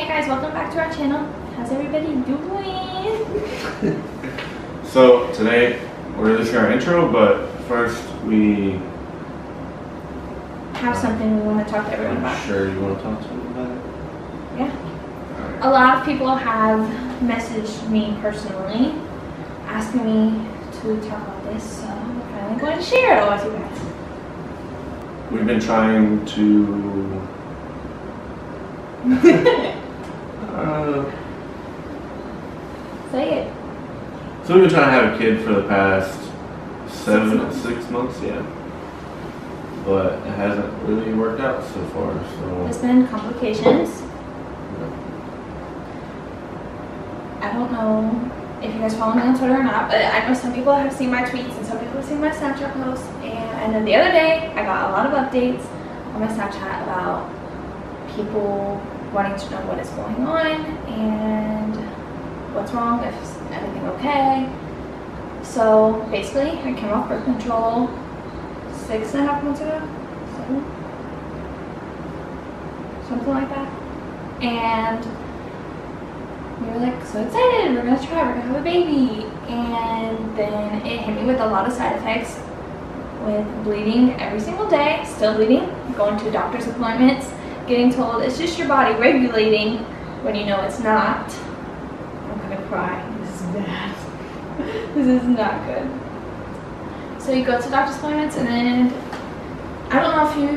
Hey guys, welcome back to our channel. How's everybody doing? So today we're just our intro, but first we have something we want to talk to everyone about. Sure, you want to talk to them about it? Yeah. Alright. A lot of people have messaged me personally asking me to talk about this, so I'm finally going to share it all with you guys. We've been trying to Say it. so we've been trying to have a kid for the past 6 months, yeah. But it hasn't really worked out so far, so There's been complications. yeah. I don't know if you guys follow me on Twitter or not, but I know some people have seen my tweets and some people have seen my Snapchat posts. And then the other day, I got a lot of updates on my Snapchat about people wanting to know what is going on and what's wrong, if everything okay. So basically, I came off birth control 6.5 months ago, 7, something like that. And we were like so excited, we're gonna try, we're gonna have a baby. And then it hit me with a lot of side effects, with bleeding every single day, still bleeding, going to doctor's appointments, getting told it's just your body regulating when you know it's not. I'm gonna cry, this is bad. This is not good. So you go to doctor's appointments and then, I don't know if you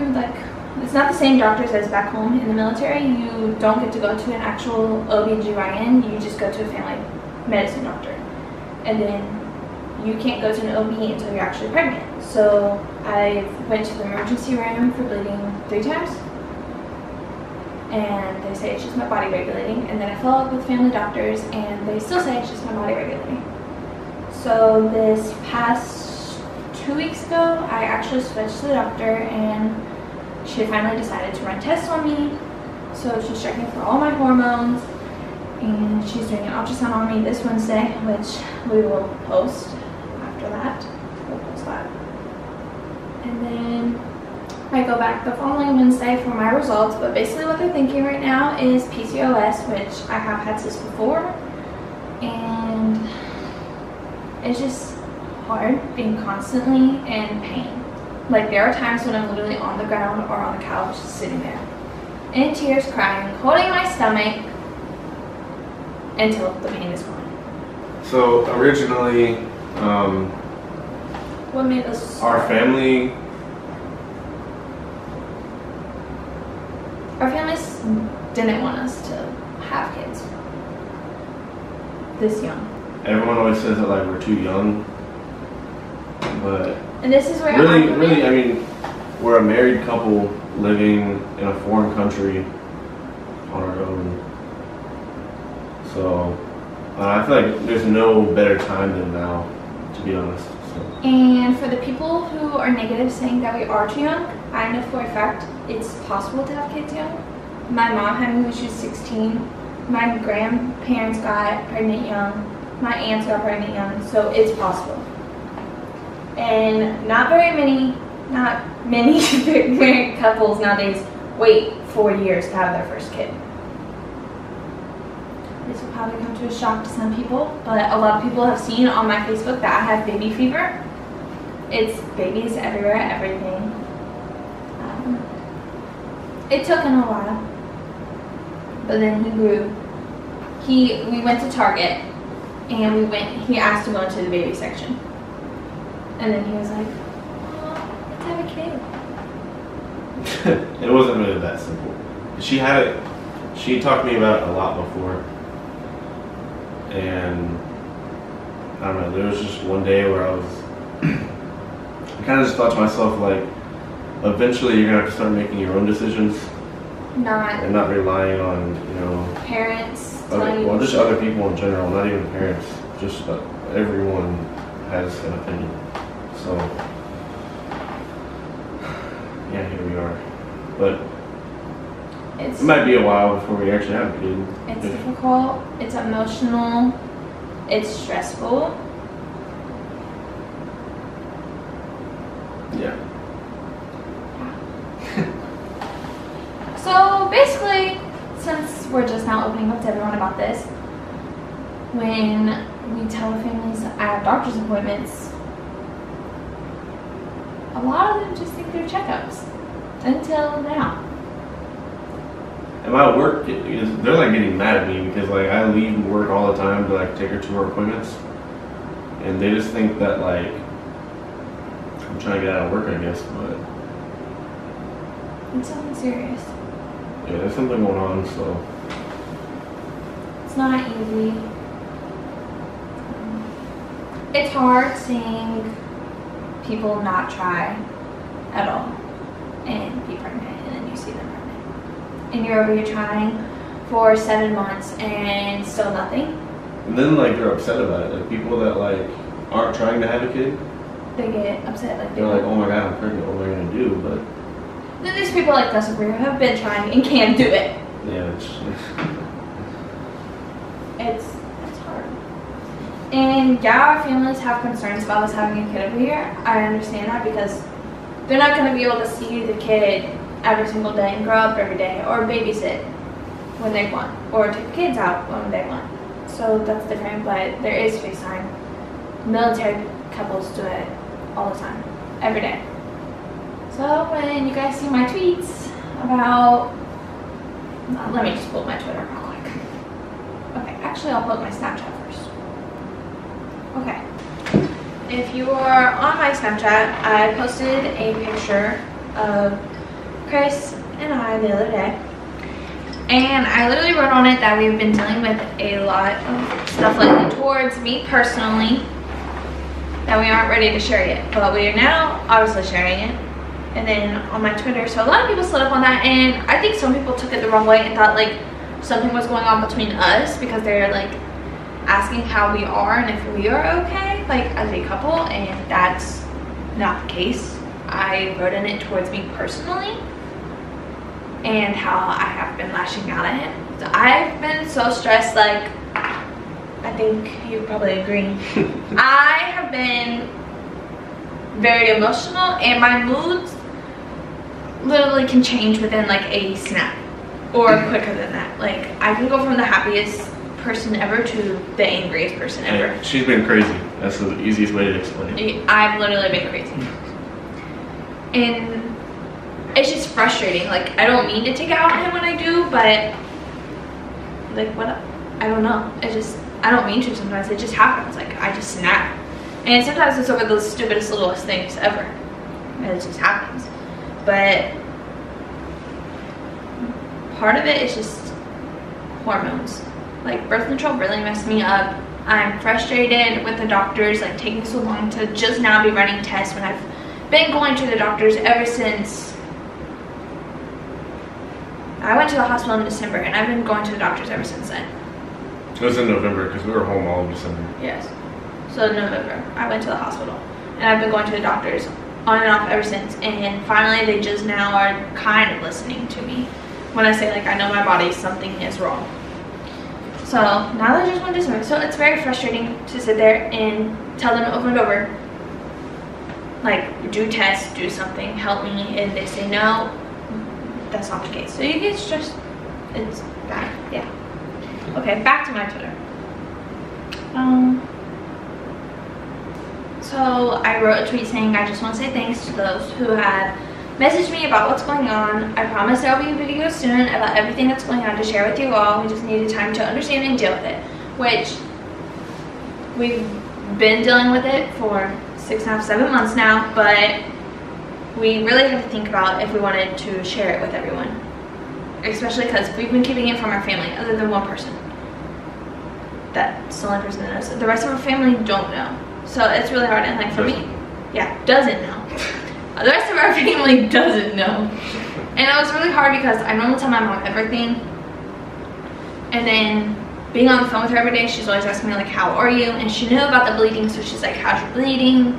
it's not the same doctors as back home in the military. You don't get to go to an actual OB/GYN, you just go to a family medicine doctor. And then you can't go to an OB until you're actually pregnant. So I went to the emergency room for bleeding 3 times. And they say it's just my body regulating. And then I follow up with family doctors and they still say it's just my body regulating. So this past 2 weeks ago, I actually switched to the doctor and she finally decided to run tests on me. So she's checking for all my hormones and she's doing an ultrasound on me this Wednesday, which we will post after that. We'll post that. And then I go back the following Wednesday for my results, but basically what they're thinking right now is PCOS, which I have had this before, and it's just hard being constantly in pain. Like there are times when I'm literally on the ground or on the couch sitting there in tears, crying, holding my stomach until the pain is gone. So originally What made us our families didn't want us to have kids this young. everyone always says that like we're too young, but And this is where really, I mean, we're a married couple living in a foreign country on our own. So I feel like there's no better time than now, to be honest. So. And for the people who are negative saying that we are too young, I know for a fact it's possible to have kids young. My mom had me when she was 16. My grandparents got pregnant young. My aunts got pregnant young. So it's possible. And not many married couples nowadays wait 4 years to have their first kid. This will probably come to a shock to some people, but a lot of people have seen on my Facebook that I have baby fever. It's babies everywhere, everything. It took him a while, but then he grew. We went to Target, and he asked to go into the baby section. And then he was like, oh, let's have a kid. It wasn't really that simple. She talked to me about it a lot before. And I don't know, there was just one day where I kind of just thought to myself, like, eventually you're going to have to start making your own decisions. And not relying on, Parents. Just other people in general, not even parents. Just everyone has an opinion. So, yeah, here we are. But it might be a while before we actually have a kid. It's difficult, it's emotional, it's stressful. Yeah. So basically, since we're just now opening up to everyone about this. When we tell the families I have doctor's appointments, a lot of them just think they're checkups. Until now. And my work, they're like getting mad at me because like I leave work all the time to like take her to her appointments. And they just think that like I'm trying to get out of work, I guess, but it's something serious. Yeah, there's something going on, so it's not easy. It's hard seeing people not try at all and be pregnant, and then you see them pregnant. And you're over here trying for 7 months and still nothing. And then like they're upset about it. Like people that like aren't trying to have a kid, they get upset. Like they're like, oh my god, I'm pregnant, what am I gonna do? But then there's people like us over here who have been trying and can't do it. Yeah, it's hard. And yeah, our families have concerns about us having a kid over here. I understand that because they're not going to be able to see the kid every single day and grow up every day, or babysit when they want, or take the kids out when they want. So that's different, but there is FaceTime. Military couples do it all the time, every day. So when you guys see my tweets about, let me just pull up my Twitter real quick. Okay, actually I'll pull up my Snapchat first. Okay. If you are on my Snapchat, I posted a picture of Chris and I the other day. And I literally wrote on it that we've been dealing with a lot of stuff lately towards me personally that we aren't ready to share yet. But we are now obviously sharing it. And then on my Twitter, so a lot of people slid up on that, and I think some people took it the wrong way and thought like something was going on between us because they're like asking how we are and if we are okay, like as a couple, and that's not the case. I wrote in it towards me personally and how I have been lashing out at him. So I've been so stressed, like I think you probably agree. I have been very emotional, and my moods literally can change within like a snap or quicker than that. Like I can go from the happiest person ever to the angriest person ever. Yeah, she's been crazy. That's the easiest way to explain it. I've literally been crazy. And it's just frustrating. Like I don't mean to take it out on him when I do, but like what, I don't know. I don't mean to sometimes. It just happens. Like I just snap. And sometimes it's over the stupidest, littlest things ever. And it just happens. But part of it is just hormones. Like birth control really messed me up. I'm frustrated with the doctors, like taking so long to just now be running tests when I've been going to the doctors ever since I went to the hospital in December, and I've been going to the doctors ever since then. It was in November because we were home all of December. Yes. So in November, I went to the hospital, and I've been going to the doctors on and off ever since, and finally they just now are kind of listening to me when I say like I know my body, something is wrong. So now they just want to do something. So it's very frustrating to sit there and tell them over and over, like do tests, do something, help me, and they say no, that's not the case. So you get stressed. It's bad. Yeah. Okay, back to my Twitter. So I wrote a tweet saying I just want to say thanks to those who have messaged me about what's going on. I promise there will be a video soon about everything that's going on to share with you all. We just needed time to understand and deal with it, which we've been dealing with it for 6.5, 7 months now, but we really had to think about if we wanted to share it with everyone, especially because we've been keeping it from our family other than one person. That's the only person that knows. The rest of our family don't know. So it's really hard, and like for me, yeah, doesn't know. The rest of our family doesn't know. And it was really hard because I normally tell my mom everything. And then being on the phone with her every day, she's always asking me like, how are you? And she knew about the bleeding, so she's like, how's your bleeding?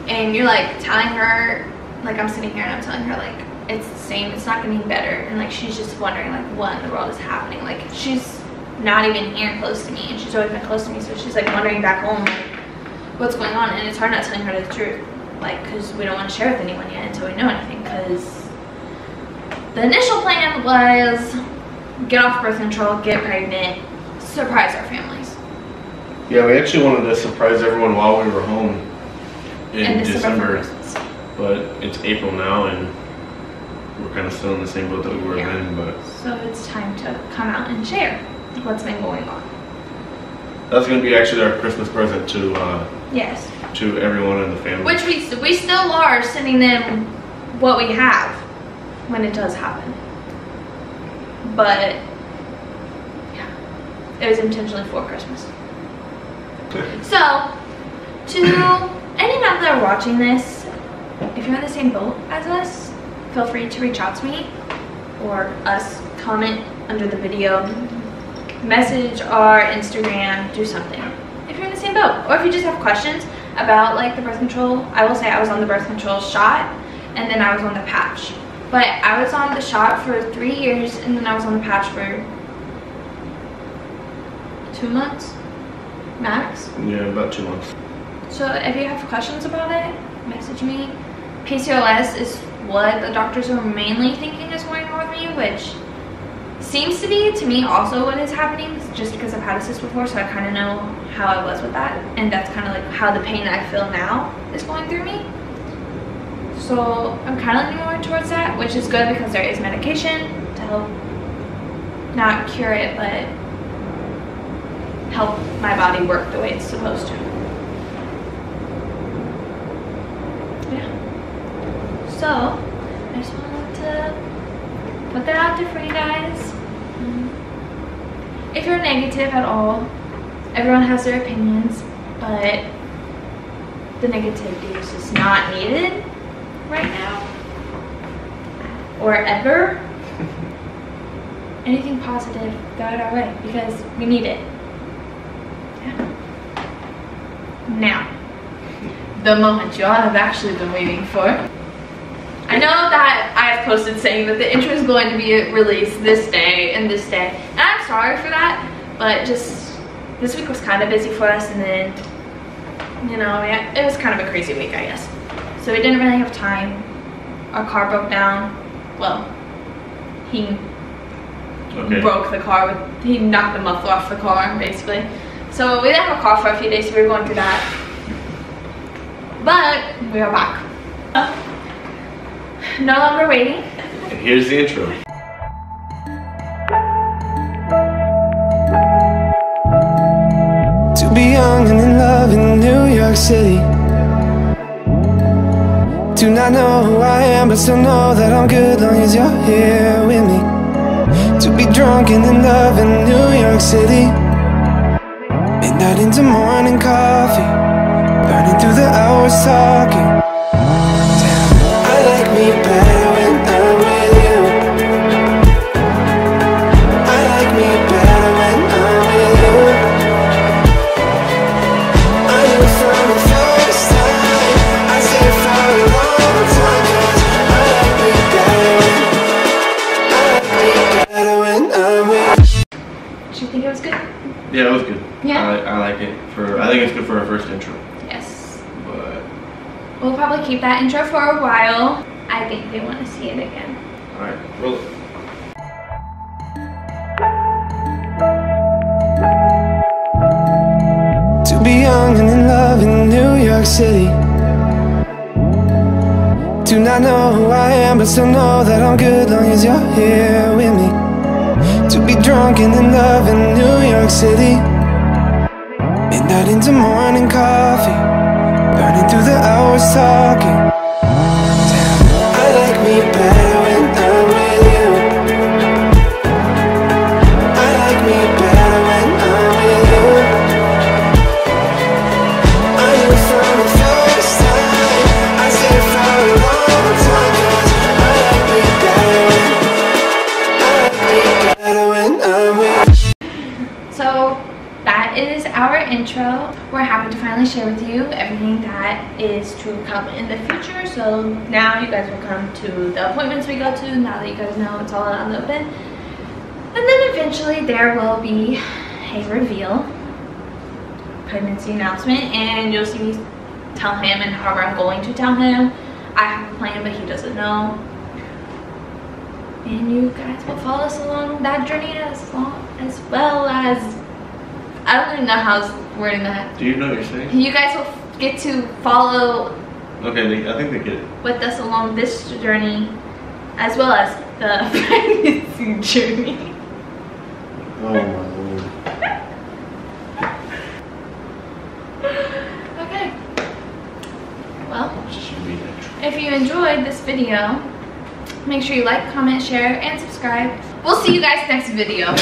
And you're like telling her, like I'm sitting here and I'm telling her like, it's the same, it's not getting better. And like she's just wondering like what in the world is happening. Like she's not even here close to me, and she's always been close to me, so she's like wondering back home like, what's going on. And it's hard not telling her the truth, like because we don't want to share with anyone yet until we know anything, because the initial plan was get off birth control, get pregnant, surprise our families. Yeah, we actually wanted to surprise everyone while we were home in December, but it's April now and we're kind of still in the same boat that we were in. But so it's time to come out and share what's been going on. That's going to be actually our Christmas present to yes, to everyone in the family. Which we still are sending them what we have when it does happen. But yeah, it was intentionally for Christmas. So to any mom that are watching this, if you're in the same boat as us, feel free to reach out to me or us, comment under the video, message our Instagram, do something if you're in the same boat. Or if you just have questions about like the birth control. I will say I was on the birth control shot and then I was on the patch, but I was on the shot for 3 years and then I was on the patch for 2 months max. Yeah, about 2 months. So if you have questions about it, message me. PCOS is what the doctors are mainly thinking is going on with me, which seems to be, to me, also what is happening, just because I've had a cyst before, so I kind of know how I was with that, and that's kind of like how the pain I feel now is going through me. So I'm kind of leaning more towards that, which is good because there is medication to help not cure it, but help my body work the way it's supposed to. Yeah. So I just wanted to put that out there for you guys. If you're negative at all, everyone has their opinions, but the negativity is just not needed right now or ever. Anything positive, throw it our way because we need it. Yeah. Now, the moment y'all have actually been waiting for. I know that I have posted saying that the intro is going to be released this day and this day, and I'm sorry for that, but just this week was kind of busy for us, and then, you know, yeah, it was kind of a crazy week, I guess. So we didn't really have time. Our car broke down. Well, he broke the car. He knocked the muffler off the car, basically. So we didn't have a car for a few days, so we were going through that. But we are back. No longer waiting. And here's the intro. To be young and in love in New York City. Do not know who I am, but still know that I'm good long as you're here with me. To be drunk and in love in New York City. Midnight into morning coffee, burning through the hours talking. I like me better when I'm with you. I like me better when I'm with you. I knew from the first time, I stayed for a long time, 'cause I like me better when I'm with you. Did you think it was good? Yeah, it was good. Yeah. I like it. I think it's good for our first intro. Yes. But We'll probably keep that intro for a while. I think they want to see it again. alright, roll it. To be young and in love in New York City. Do not know who I am, but still know that I'm good long as you're here with me. To be drunk and in love in New York City. Midnight into morning coffee, burning through the hours talking. I like me better when I'm with you. I like me better when I'm with you. I knew from the first time, I stayed for a long time, 'cause I like me better when I'm with you. So that is our intro. We're happy to finally share with you everything that is to come in the future. So now you guys will come to the appointments we go to, now that you guys know it's all out in the open. And then eventually there will be a reveal, pregnancy announcement, and you'll see me tell him and however I'm going to tell him. I have a plan, but he doesn't know. And you guys will follow us along that journey as well as, I don't even know how I was wording that. Do you know what you're saying? You guys will get to follow Okay, I think they get it. with us along this journey as well as the pregnancy journey. Oh my lord. Okay. Well, Just you be natural. if you enjoyed this video, make sure you like, comment, share, and subscribe. We'll see you guys next video.